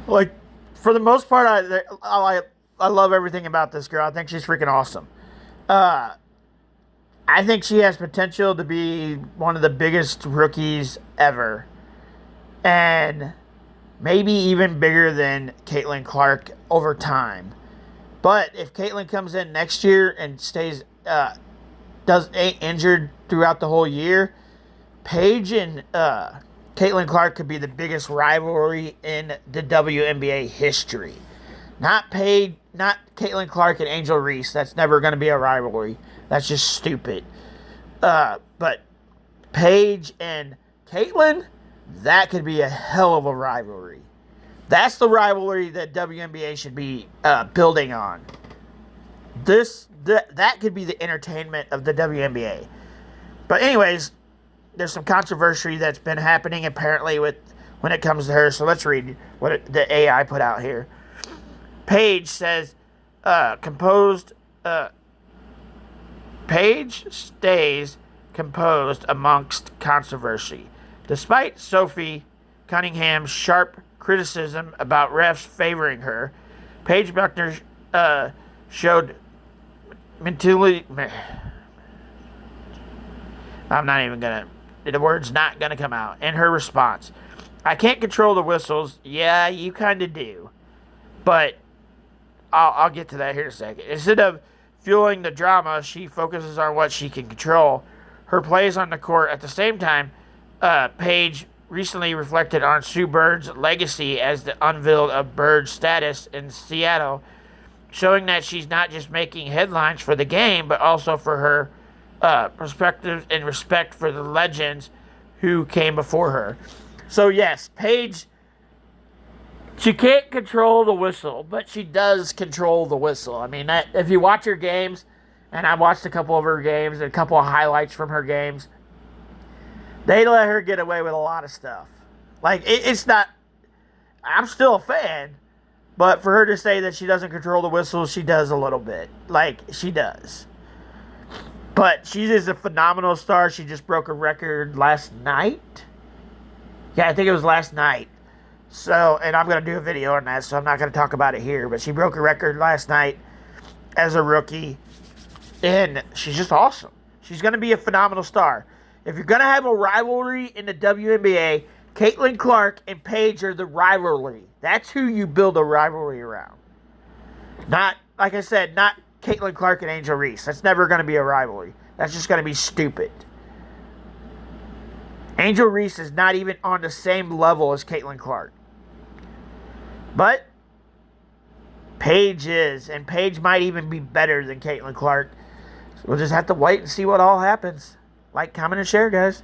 Like, for the most part, I love everything about this girl. I think she's freaking awesome. Uh, I think she has potential to be one of the biggest rookies ever, and maybe even bigger than Caitlin Clark over time. But if Caitlin comes in next year and stays ain't injured throughout the whole year, Paige and Caitlin Clark could be the biggest rivalry in the WNBA history. Not Caitlin Clark and Angel Reese. That's never going to be a rivalry. That's just stupid. But Paige and Caitlin, that could be a hell of a rivalry. That's the rivalry that WNBA should be building on. That could be the entertainment of the WNBA. But anyways, there's some controversy that's been happening apparently when it comes to her. So let's read what the AI put out here. Paige says, Paige stays composed amongst controversy. Despite Sophie Cunningham's sharp criticism about refs favoring her, Paige Buecker showed mentally. I'm not even gonna. The word's not gonna come out. In her response, I can't control the whistles. Yeah, you kind of do, but I'll get to that here in a second. Instead of fueling the drama, she focuses on what she can control. Her plays on the court. At the same time, Paige recently reflected on Sue Bird's legacy as the unveiled of Bird's status in Seattle, showing that she's not just making headlines for the game, but also for her perspective and respect for the legends who came before her. So yes, Paige, she can't control the whistle, but she does control the whistle. I mean, if you watch her games, and I've watched a couple of her games and a couple of highlights from her games, they let her get away with a lot of stuff. Like, it's not... I'm still a fan, but for her to say that she doesn't control the whistle, she does a little bit. Like, she does. But she is a phenomenal star. She just broke a record last night. Yeah, I think it was last night. So, and I'm going to do a video on that, so I'm not going to talk about it here. But she broke a record last night as a rookie. And she's just awesome. She's going to be a phenomenal star. If you're going to have a rivalry in the WNBA, Caitlin Clark and Paige are the rivalry. That's who you build a rivalry around. Not, like I said, not Caitlin Clark and Angel Reese. That's never going to be a rivalry. That's just going to be stupid. Angel Reese is not even on the same level as Caitlin Clark. But Paige is, and Paige might even be better than Caitlin Clark. So we'll just have to wait and see what all happens. Like, comment, and share, guys.